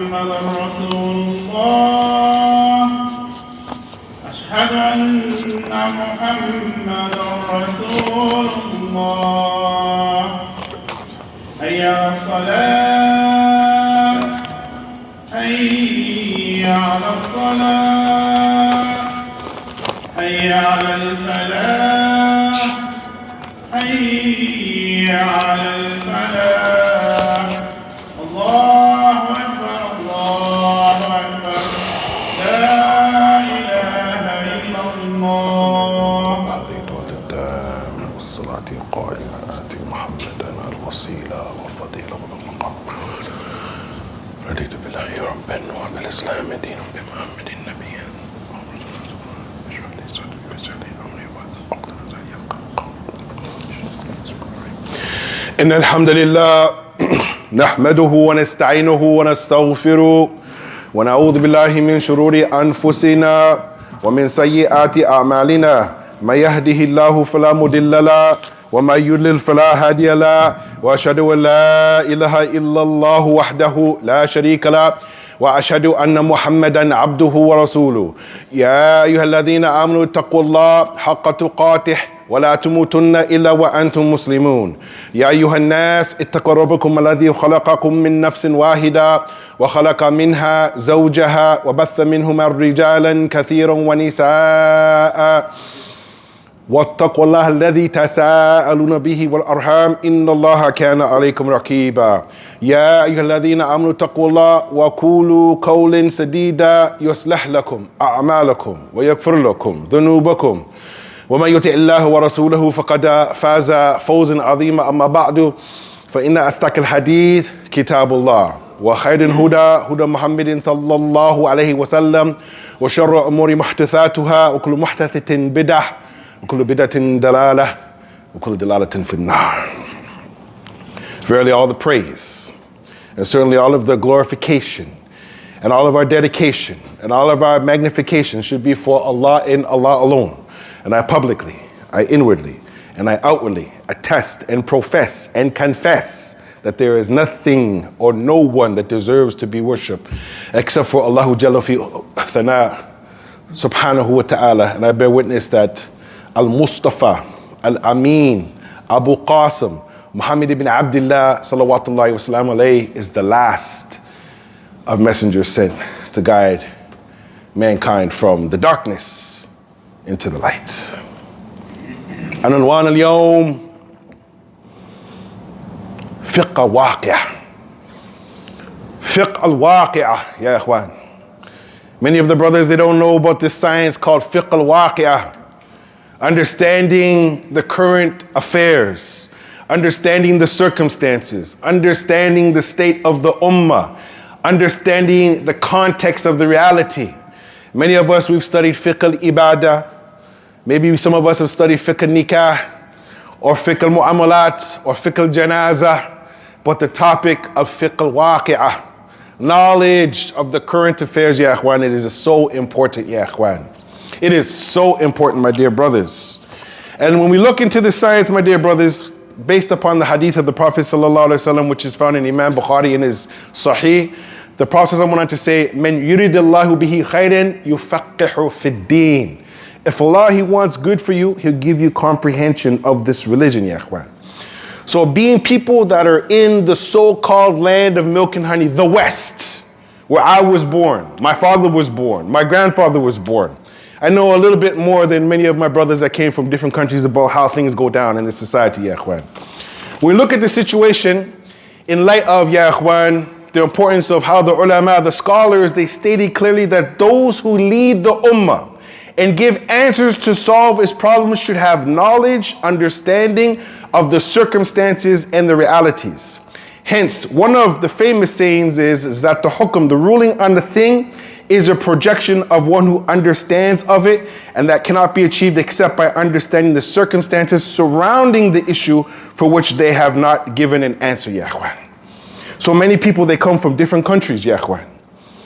محمد رسول الله أشهد أن محمد رسول الله حي على الصلاة حي على الصلاة حي على الفلاح حي على الفلاح الله أكبر الله أكبر لا إله إلا الله. هذه الوعد التام والصلاة القائمة آتي محمدا الوسيلة والفضيلة والمقام رضيت بالله ربا وبالإسلام دينا وبمحمد نبيا إن الحمد لله نحمده ونستعينه ونستغفره ونعوذ بالله من شرور أنفسنا ومن سيئات أعمالنا من يهده الله فلا مضل له ومن يضلل فلا هادي له وأشهد أن لا إله إلا الله وحده لا شريك له وأشهد أن محمدا عبده ورسوله يا أيها الذين آمنوا اتقوا الله حق تقاته ولا تموتن إلا وأنتم مسلمون يا أيها الناس اتقوا ربكم الذي خلقكم من نفس واحدة وخلق منها زوجها وبث منهما رجالا كثيرا ونساء واتقوا الله الذي تساءلون به والأرحام إن الله كان عليكم رقيبا يا أيها الذين آمنوا اتقوا الله وقولوا قولا سديدا يصلح لكم أعمالكم ويغفر لكم ذنوبكم ومن يطع الله ورسوله فقد فاز فوزا عظيما. أما بعد فإن أصدق الحديث كتاب الله وخير الهدى هدى محمد صلى الله عليه وسلم وشر الأمور محدثاتها وكل محدثة بدعة وكل بدعة دلالة وكل دلالة في النار. Verily all the praise and certainly all of the glorification and all of our dedication and all of our magnification should be for Allah and Allah alone. And I publicly, I inwardly, and I outwardly attest and profess and confess that there is nothing or no one that deserves to be worshipped except for Allah Jalla fi Thana subhanahu wa ta'ala. And I bear witness that Al-Mustafa, Al-Amin, Abu Qasim, Muhammad ibn Abdullah salawatullahi wa salam alayhi is the last of messengers sent to guide mankind from the darkness into the light. عنوان اليوم فقه الواقع. فقه الواقع يا إخوان. Many of the brothers, they don't know about this science called فقه الواقع. Understanding the current affairs, understanding the circumstances, understanding the state of the ummah, understanding the context of the reality. Many of us, we've studied fiqh al-ibadah. Maybe some of us have studied fiqh al-nikah or fiqh al-mu'amalat or fiqh al-janazah. But the topic of fiqh al-waqi'ah, knowledge of the current affairs, ya ikhwan, it is so important, ya ikhwan. It is so important, my dear brothers. And when we look into the science, my dear brothers, based upon the hadith of the Prophet sallallahu alaihi wasallam, which is found in Imam Bukhari in his Sahih, the Prophet wanted to say, "Men yuridillahu bihi khayran yufaqihu fid-din." If Allah, He wants good for you, He'll give you comprehension of this religion, ya ikhwan. So being people that are in the so-called land of milk and honey, the West, where I was born, my father was born, my grandfather was born. I know a little bit more than many of my brothers that came from different countries about how things go down in this society, ya ikhwan. We look at the situation in light of, ya ikhwan, the importance of how the ulama, the scholars, they stated clearly that those who lead the ummah and give answers to solve its problems should have knowledge, understanding of the circumstances and the realities. Hence, one of the famous sayings is that the hukm, the ruling on the thing, is a projection of one who understands of it, and that cannot be achieved except by understanding the circumstances surrounding the issue for which they have not given an answer, ya ikhwan. So many people, they come from different countries, ya ikhwan.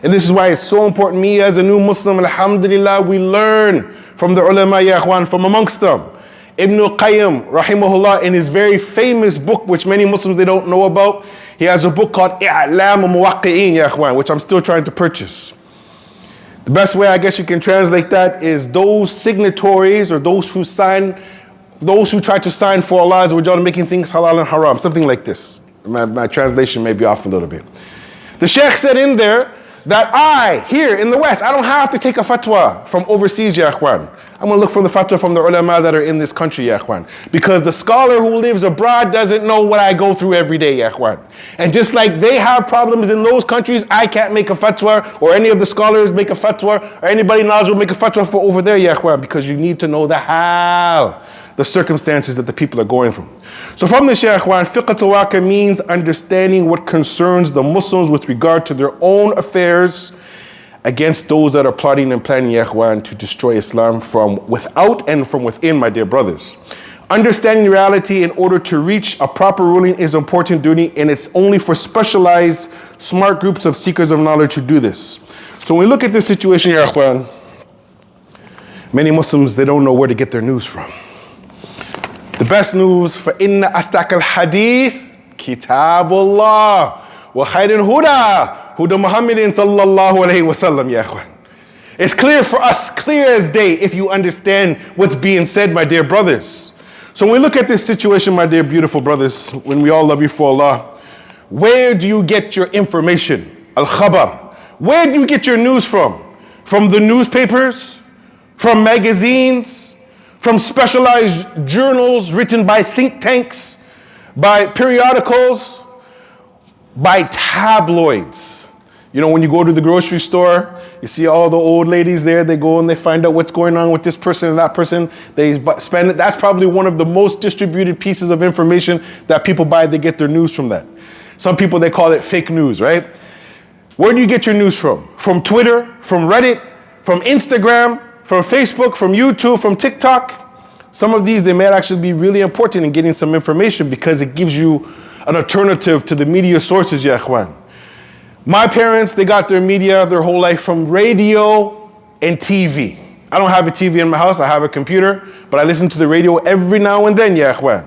And this is why it's so important, me as a new Muslim, alhamdulillah, we learn from the ulama, ya ikhwan, from amongst them. Ibn Qayyim, rahimahullah, in his very famous book, which many Muslims, they don't know about, he has a book called I'lam Muwaqqi'in, ya ikhwan, which I'm still trying to purchase. The best way I guess you can translate that is those signatories or those who try to sign for Allah Azza wa Jalla, making things halal and haram, something like this. My translation may be off a little bit. The Sheikh said in there that I, here in the West, I don't have to take a fatwa from overseas, ya ikhwan. I'm going to look for the fatwa from the ulama that are in this country, ya ikhwan. Because the scholar who lives abroad doesn't know what I go through every day, ya ikhwan. And just like they have problems in those countries, I can't make a fatwa, or any of the scholars make a fatwa, or anybody knowledgeable make a fatwa for over there, ya ikhwan. Because you need to know the hal, the circumstances that the people are going through. So from this, ya ikhwan, fiqh al-waqa means understanding what concerns the Muslims with regard to their own affairs against those that are plotting and planning, ya ikhwan, to destroy Islam from without and from within, my dear brothers. Understanding reality in order to reach a proper ruling is an important duty, and it's only for specialized, smart groups of seekers of knowledge to do this. So when we look at this situation, ya ikhwan, many Muslims, they don't know where to get their news from. The best news, فَإِنَّ أَصْدَقَ الْحَدِيثِ كِتَابُ اللَّهِ وَخَيْرِ الْهُدَى هُدَى مُحَمَّدٍ صَلَّى اللَّهُ عَلَيْهِ وَسَلَّمَ, ya ikhwan. It's clear for us, clear as day, if you understand what's being said, my dear brothers. So when we look at this situation, my dear beautiful brothers, when we all love you for Allah, where do you get your information? Al-Khabar. Where do you get your news from? From the newspapers? From magazines? From specialized journals written by think tanks? By periodicals? By tabloids? You know, when you go to the grocery store, you see all the old ladies there, they go and they find out what's going on with this person and that person. They spend it. That's probably one of the most distributed pieces of information that people buy. They get their news from that. Some people, they call it fake news, right? Where do you get your news from? From Twitter, from Reddit, from Instagram, from Facebook, from YouTube, from TikTok. Some of these, they may actually be really important in getting some information because it gives you an alternative to the media sources, ya ikhwan. My parents, they got their media their whole life from radio and TV. I don't have a TV in my house, I have a computer, but I listen to the radio every now and then, ya ikhwan.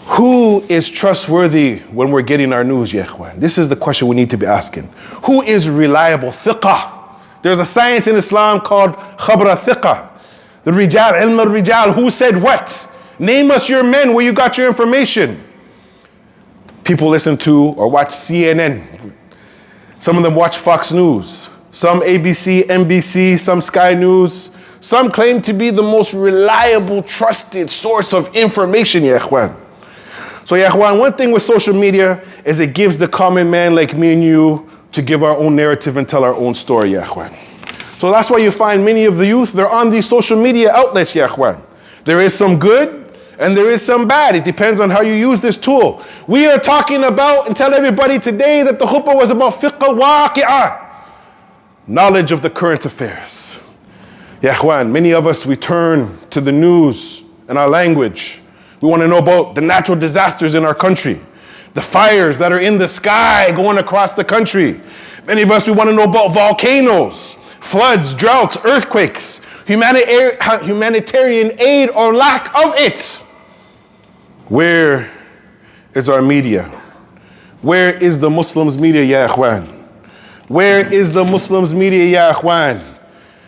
Who is trustworthy when we're getting our news, ya ikhwan? This is the question we need to be asking. Who is reliable? Thiqah. There's a science in Islam called khabra thiqah. The rijal, ilm al-rijal, who said what? Name us your men where you got your information. People listen to or watch CNN. Some of them watch Fox News. Some ABC, NBC, some Sky News. Some claim to be the most reliable, trusted source of information, ya ikhwan. So ya ikhwan, one thing with social media is it gives the common man like me and you to give our own narrative and tell our own story, ya ikhwan. So that's why you find many of the youth, they're on these social media outlets, ya ikhwan. There is some good and there is some bad. It depends on how you use this tool. We are talking about and tell everybody today that the khutbah was about fiqh al-waqi'ah, knowledge of the current affairs. Ya ikhwan, many of us, we turn to the news and our language. We want to know about the natural disasters in our country, the fires that are in the sky going across the country. Many of us, we want to know about volcanoes, floods, droughts, earthquakes, humanitarian aid or lack of it. Where is our media? Where is the Muslims' media, ya ikhwan? Where is the Muslims' media, ya ikhwan?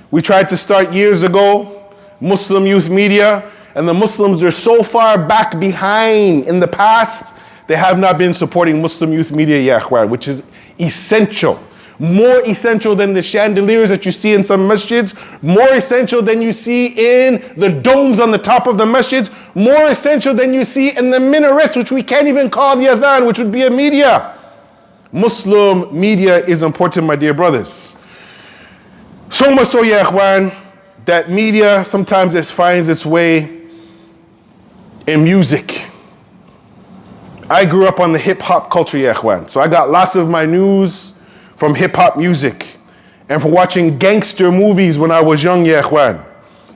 We tried to start years ago, Muslim youth media, and the Muslims are so far back behind in the past, they have not been supporting Muslim youth media, ya ikhwan, which is essential. More essential than the chandeliers that you see in some masjids, more essential than you see in the domes on the top of the masjids, more essential than you see in the minarets, which we can't even call the adhan, which would be a media. Muslim media is important, my dear brothers. So much so, ya ikhwan, that media sometimes it finds its way in music. I grew up on the hip-hop culture, ya ikhwan, so I got lots of my news from hip-hop music and from watching gangster movies when I was young, ya ikhwan.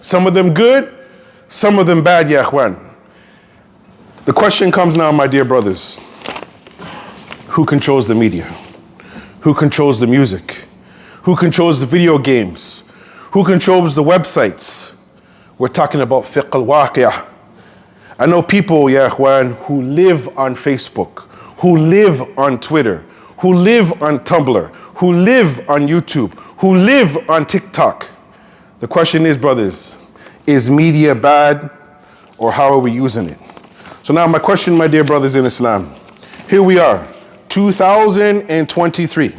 Some of them good, some of them bad, ya ikhwan. The question comes now, my dear brothers. Who controls the media? Who controls the music? Who controls the video games? Who controls the websites? We're talking about fiqh al-waqi'ah. I know people, ya ikhwan, who live on Facebook, who live on Twitter, who live on Tumblr, who live on YouTube, who live on TikTok. The question is, brothers, is media bad, or how are we using it? So now my question, my dear brothers in Islam. Here we are, 2023.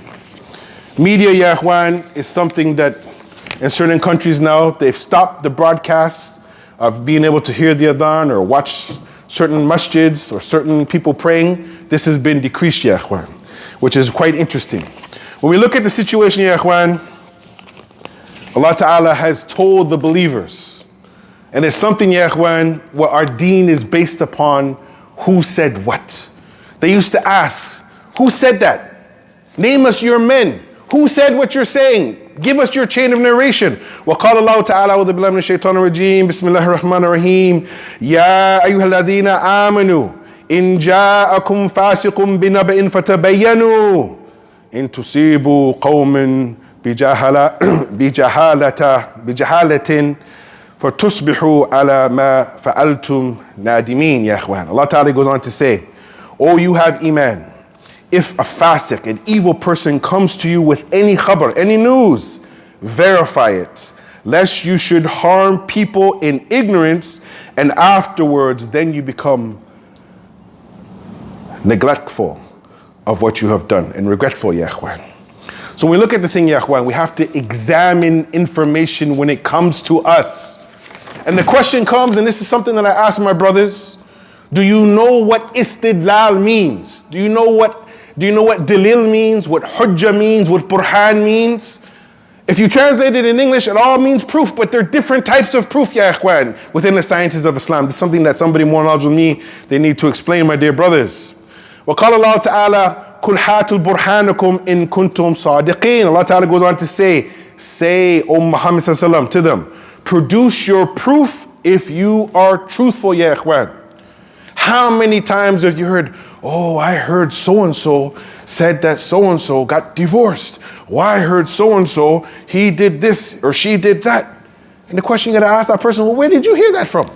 Media, ya ikhwan, is something that in certain countries now, they've stopped the broadcast of being able to hear the adhan or watch certain masjids or certain people praying. This has been decreased, ya ikhwan, which is quite interesting. When we look at the situation, ya ikhwan, Allah Ta'ala has told the believers, and it's something, ya ikhwan, what our deen is based upon who said what. They used to ask, who said that? Name us your men. Who said what you're saying? Give us your chain of narration. وقال الله تعالى أعوذ بالله من الشيطان الرجيم بسم الله الرحمن الرحيم يا أيها الذين آمنوا إن جاءكم فاسق بنبأ فتبينوا إن تصيبوا قوم بجهالة فتصبحوا على ما فعلتم نادمين يا إخوان. Allah Ta'ala goes on to say, oh, you have iman. If a fasiq, an evil person, comes to you with any khabar, any news, verify it, lest you should harm people in ignorance, and afterwards then you become neglectful of what you have done and regretful, ya ikhwan. So when we look at the thing, ya ikhwan, we have to examine information when it comes to us. And the question comes, and this is something that I ask my brothers, do you know what istidlal means? Do you know what dalil means, what hujjah means, what burhan means? If you translate it in English, it all means proof, but there are different types of proof, ya ikhwan, within the sciences of Islam. This is something that somebody more knowledgeable than me, they need to explain, my dear brothers. وَقَالَ اللَّهُ تَعَالَى قُلْ هَاتُوا بُرْحَانَكُمْ إِن كُنْتُمْ صَادِقِينَ. Allah Ta'ala goes on to say, O Muhammad sallallahu alaihi wasallam, to them, produce your proof if you are truthful, ya ikhwan. How many times have you heard, oh, I heard so-and-so said that so-and-so got divorced. Well, I heard so-and-so, he did this or she did that. And the question you gotta ask that person, well, where did you hear that from?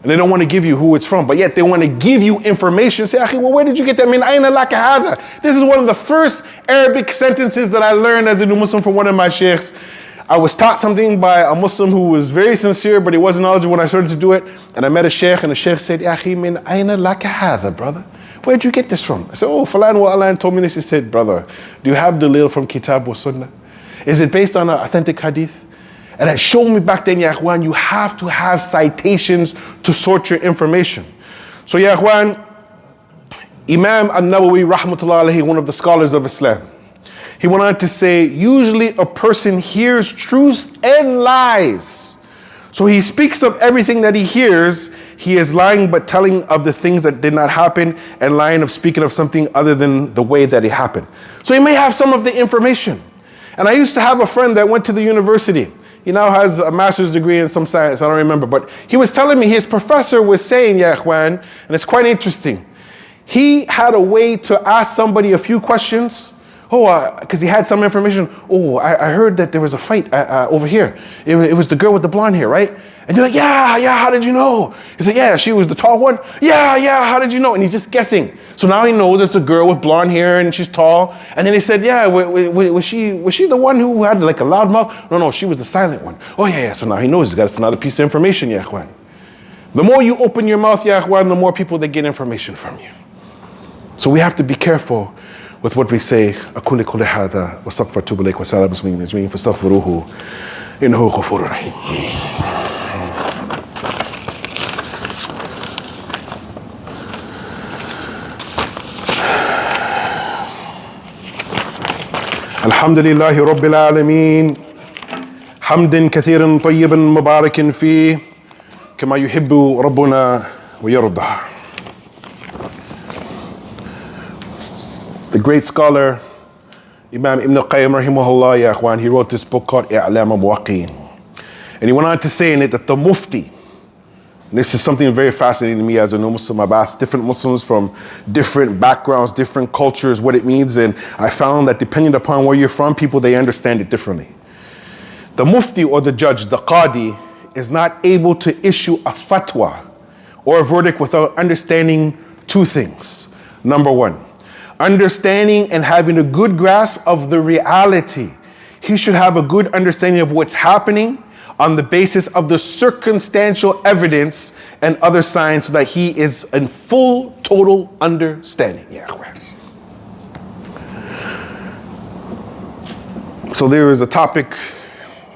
And they don't want to give you who it's from, but yet they want to give you information. Say, well, where did you get that? Min ayna laka hada? This is one of the first Arabic sentences that I learned as a new Muslim from one of my sheikhs. I was taught something by a Muslim who was very sincere, but he wasn't knowledgeable when I started to do it. And I met a sheikh, and the sheikh said, Ya akhi, min ayna laka hada, brother? Where'd you get this from? I said, oh, Fulan wa Alan told me this. He said, brother, do you have dalil from Kitab wa Sunnah? Is it based on an authentic hadith? And it showed me back then, ya ikhwan, you have to have citations to sort your information. So, ya ikhwan, Imam al-Nawawi, rahmatullah alayhi, one of the scholars of Islam, he went on to say, usually a person hears truth and lies. So he speaks of everything that he hears. He is lying but telling of the things that did not happen, and lying of speaking of something other than the way that it happened. So he may have some of the information. And I used to have a friend that went to the university. He now has a master's degree in some science, I don't remember. But he was telling me his professor was saying, ya ikhwan, and it's quite interesting. He had a way to ask somebody a few questions. Because he had some information. Oh, I heard that there was a fight over here. It was the girl with the blonde hair, right? And you're like, yeah, how did you know? He said, yeah, she was the tall one. Yeah, how did you know? And he's just guessing. So now he knows it's the girl with blonde hair and she's tall. And then he said, yeah, was she the one who had like a loud mouth? No, she was the silent one. Oh, yeah. So now he knows he's got another piece of information, ya ikhwan. The more you open your mouth, ya ikhwan, the more people they get information from you. So we have to be careful with what we say. أقول قولي هذا واستغفرت إليك وسائر المسلمين أجمعين فاستغفروه إنه غفور رحيم. الحمد لله رب العالمين حمدا كثيرا طيبا مباركا فيه كما يحب ربنا ويرضى. The great scholar, Imam Ibn Qayyim rahimahullah, ya ikhwan, he wrote this book called I'lam al-Muwaqqi'in. And he went on to say in it that the mufti, and this is something very fascinating to me as a new Muslim. I've asked different Muslims from different backgrounds, different cultures, what it means, and I found that depending upon where you're from, people, they understand it differently. The mufti or the judge, the qadi, is not able to issue a fatwa or a verdict without understanding two things. Number one, understanding and having a good grasp of the reality. He should have a good understanding of what's happening on the basis of the circumstantial evidence and other signs so that he is in full, total understanding. So there was a topic,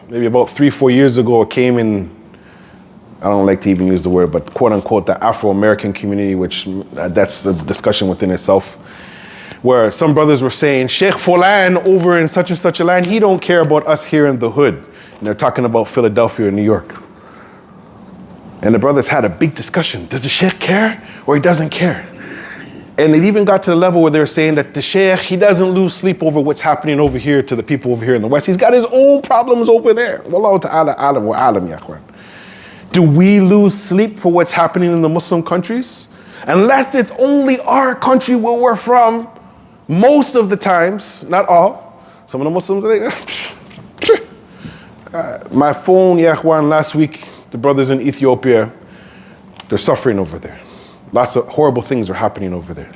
maybe about 3-4 years ago, it came in, I don't like to even use the word, but quote unquote, the Afro-American community, which that's a discussion within itself, where some brothers were saying, Sheikh Fulan over in such and such a land, he don't care about us here in the hood. And they're talking about Philadelphia and New York. And the brothers had a big discussion. Does the Sheikh care or he doesn't care? And it even got to the level where they were saying that the Sheikh, he doesn't lose sleep over what's happening over here to the people over here in the West. He's got his own problems over there. Wallahu ta'ala alam wa alam ya akhwan. Do we lose sleep for what's happening in the Muslim countries? Unless it's only our country where we're from, most of the times, not all, some of the Muslims are like, my phone, ya akhwan, last week, the brothers in Ethiopia, they're suffering over there. Lots of horrible things are happening over there.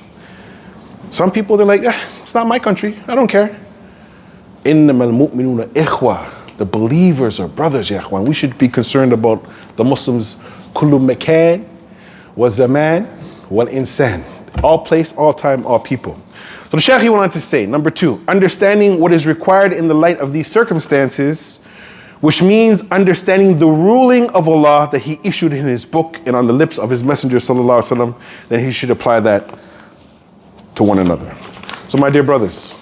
Some people, they're like, it's not my country, I don't care. إِنَّمَا الْمُؤْمِنُونَ إِخْوَةً. The believers are brothers, ya akhwan. We should be concerned about the Muslims. كُلُّ مَكَانٍ وَزَمَانٍ وَالْإِنسَانِ. All place, all time, all people. So the Shaykh, he went on to say, number 2, understanding what is required in the light of these circumstances, which means understanding the ruling of Allah that He issued in His book and on the lips of His Messenger sallallahu alaihi wasallam, then he should apply that to one another. So my dear brothers,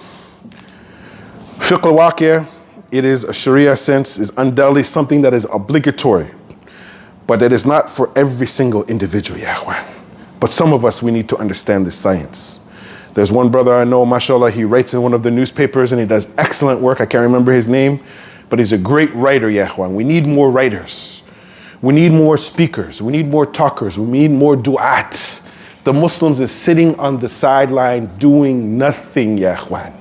Fiqh al-Waqi'ah, it is a Sharia sense, is undoubtedly something that is obligatory, but that is not for every single individual, ya akhwan. But some of us, we need to understand this science. There's one brother I know, mashallah, he writes in one of the newspapers and he does excellent work. I can't remember his name, but he's a great writer, ya akhwan. We need more writers. We need more speakers. We need more talkers. We need more du'at. The Muslims is sitting on the sideline doing nothing, ya akhwan.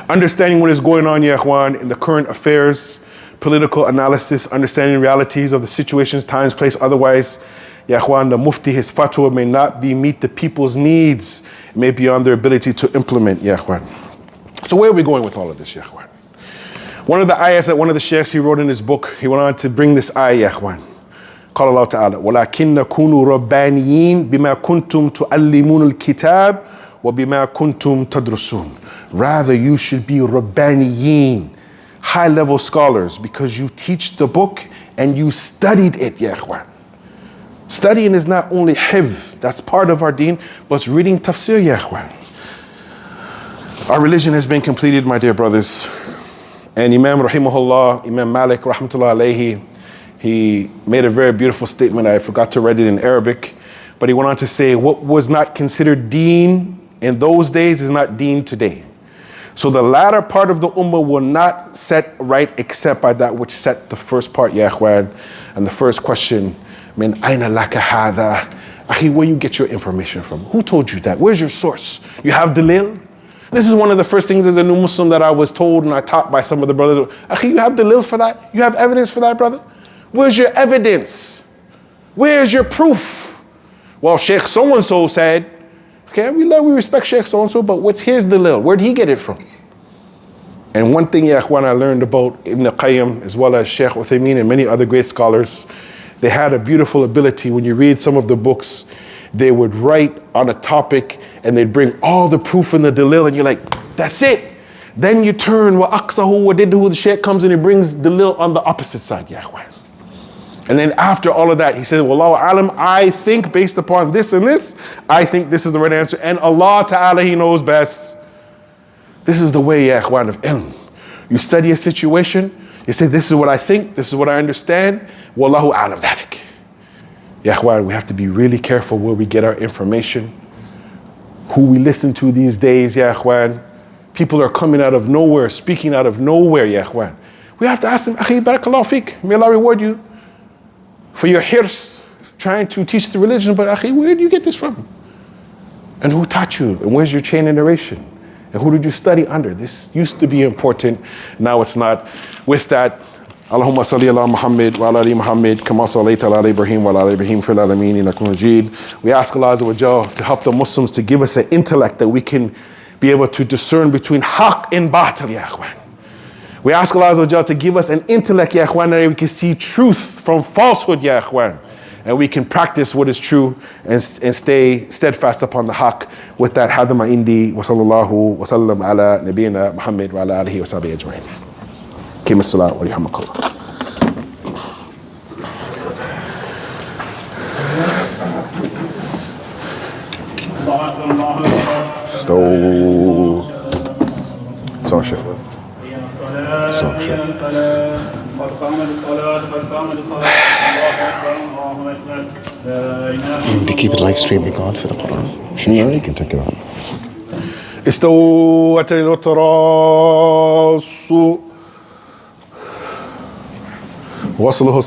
Understanding what is going on, ya akhwan, in the current affairs, political analysis, understanding realities of the situations, times, place, otherwise, ya akhwan, the mufti, his fatwa may not meet the people's needs. It may be beyond their ability to implement, ya akhwan. So where are we going with all of this, ya akhwan? One of the ayahs that one of the sheikhs he wrote in his book, he went on to bring this ayah, ya akhwan. قال الله تعالى ولكن كونوا ربانيين بما كنتم تعلمون الكتاب وبما كنتم تدرسون. Rather, you should be rabbaniyin, high-level scholars, because you teach the book and you studied it, ya akhwan. Studying is not only hifz, that's part of our deen, but it's reading tafsir, ya akhwan. Our religion has been completed, my dear brothers. And Imam rahimahullah, Imam Malik rahmatullah alayhi, he made a very beautiful statement. I forgot to write it in Arabic, but he went on to say, what was not considered deen in those days is not deen today. So the latter part of the ummah will not set right except by that which set the first part, ya akhwan. And the first question, min ayna laka hadha? Akhi, where you get your information from? Who told you that? Where's your source? You have dalil? This is one of the first things as a new Muslim that I was told and I taught by some of the brothers. Akhi, you have dalil for that? You have evidence for that, brother? Where's your evidence? Where's your proof? Well, Sheikh so-and-so said, okay, we respect Sheikh so-and-so, but what's his dalil? Where'd he get it from? And one thing, ya akhwan, I learned about Ibn Qayyim, as well as Sheikh Uthaymeen and many other great scholars, they had a beautiful ability. When you read some of the books, they would write on a topic and they'd bring all the proof in the dalil and you're like, that's it. Then you turn, wa aqsahu wa didhu, the Sheikh comes and he brings dalil on the opposite side, ya akhwan. And then after all of that, he says, Wallahu alam, I think based upon this and this, I think this is the right answer. And Allah Ta'ala, He knows best. This is the way, ya akhwan, of ilm. You study a situation, you say, this is what I think, this is what I understand. Wallahu alam dhalik. Ya akhwan, we have to be really careful where we get our information, who we listen to these days, ya akhwan. People are coming out of nowhere, speaking out of nowhere, ya akhwan. We have to ask them, Akhi, barakallahu feek, may Allah reward you for your hirs, trying to teach the religion, but Akhi, where do you get this from? And who taught you? And where's your chain of narration? And who did you study under? This used to be important, now it's not. With that, اللهم صل على محمد وعلى ال محمد كما صليت على ابراهيم وعلى ال ابراهيم في العالمين انك مجيد. We ask Allah Azza wa Jal to help the Muslims to give us an intellect that we can be able to discern between haqq and batil, ya ikhwan. We ask Allah Azza wa Jal to give us an intellect, ya ikhwan, that we can see truth from falsehood, ya ikhwan. And we can practice what is true and stay steadfast upon the haqq. With that, hadama indi wa sallallahu wa sallam ala nabiyyina Muhammad wa ala alihi wa sahbihi ajma'in. Qim as-salat wa yarhamakallah. So shit. They keep it live streaming on for the Quran. Yeah, you can take it off. استوت التراص وصله